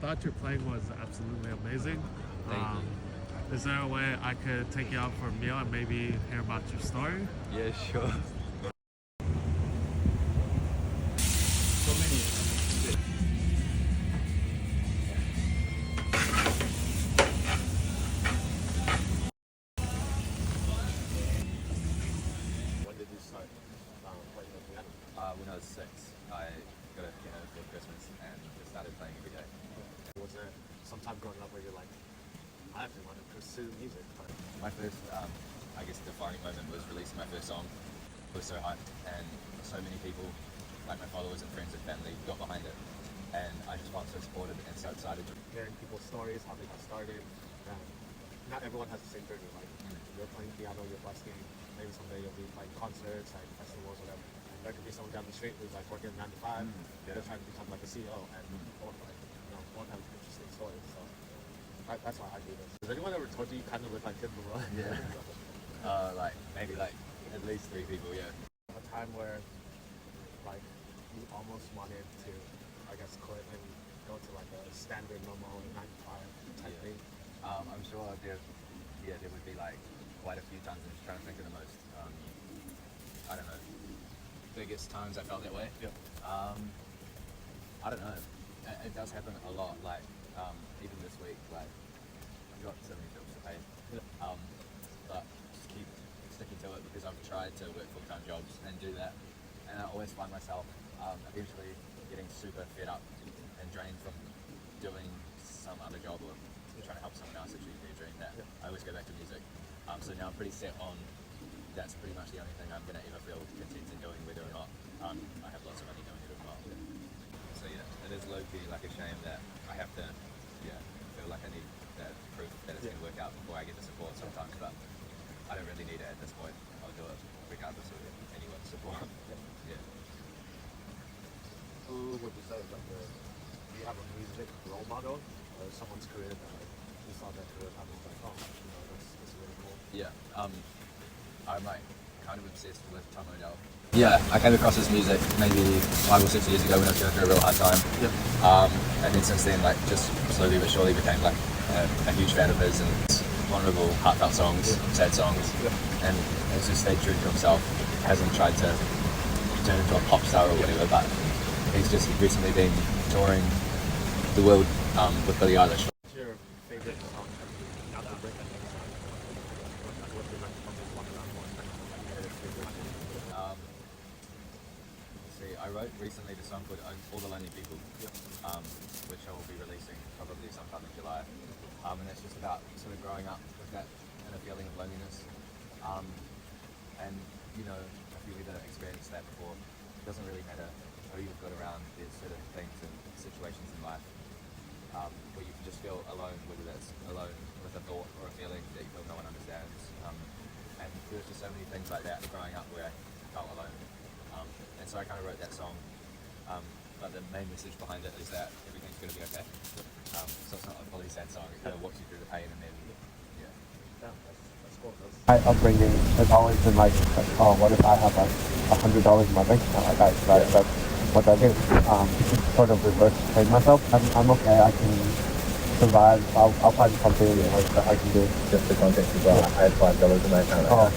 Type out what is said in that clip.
thought your playing was absolutely amazing. Thank you. Is there a way I could take you out for a meal and maybe hear about your story? Yeah, sure. When did you start playing the piano? When I was 6, I got a piano for Christmas and just started playing every day. Was there some time growing up where you're like, I actually want to pursue music? But My first, I guess, defining moment was releasing my first song. It was so hyped, and so many people, like my followers and friends and family, got behind it. And I just felt so supported and so excited. hearing people's stories, how they got started, not everyone has the same journey. Like you're playing piano, you're busking. Maybe someday you'll be playing concerts, like festivals, whatever. And there could be someone down the street who's like working 9 to 5. They're trying to become like a CEO, and both like both have interesting stories. So that's why I do this. Has anyone ever told you you kind of look like Kid Laroi? Yeah. Maybe at least 3 people, yeah. A time where like you almost wanted to, I guess, quit and go to like a standard normal 9 to 5 type thing. I'm sure there would be like quite a few times. I'm just trying to think of the most, I don't know, biggest times I felt that way. Yeah. I don't know. It does happen a lot. Like even this week, like I've got so many bills to pay. Yeah. But just keep sticking to it because I've tried to work full-time jobs and do that, and I always find myself eventually getting super fed up and drained from doing some other job or trying to help someone else achieve their dream. That I always go back to music. So now I'm pretty set on that's pretty much the only thing I'm going to ever feel content in doing, whether or not I have lots of money doing it as well. So yeah, it is low-key like a shame that I have to feel like I need that proof that it's going to work out before I get the support sometimes, but I don't really need it at this point. I'll do it regardless of anyone's support. Yeah. Who would you say is like do you have a music role model or someone's career that like you saw that career and was like, oh, this is really cool? Yeah. I'm like kind of obsessed with Tom Odell. Yeah, I came across his music maybe 5 or 6 years ago when I was going through a real hard time. Yeah. And then since then, like just slowly but surely became like a huge fan of his, and vulnerable, heartfelt songs, sad songs, and has just stayed true to himself. Hasn't tried to turn into a pop star or whatever, but he's just recently been touring the world with Billie Eilish. What's your favorite song now that break that name? What's your like walk around for? Let's see, I wrote recently the song called All the Lonely People, which I will be releasing probably sometime in July. And that's just about sort of growing up with that and a feeling of loneliness. And you know, if you've either experienced that before, it doesn't really matter who you've got around. There's certain things and situations in life where you can just feel alone, whether that's alone with a thought or a feeling that you feel no one understands. And there's just so many things like that growing up where I felt alone. And so I kind of wrote that song. But the main message behind it is that everything's going to be okay. So it's not a fully sad song. It kind of walks you through the pain and then, That's cool. My upbringing has always been like, oh, what if I have like $100 in my bank account? Like that's what I do. Sort of reverse train myself. I'm okay. I can survive. I'll find something that I can do. Just for context as well, I had $5 in my account. Oh.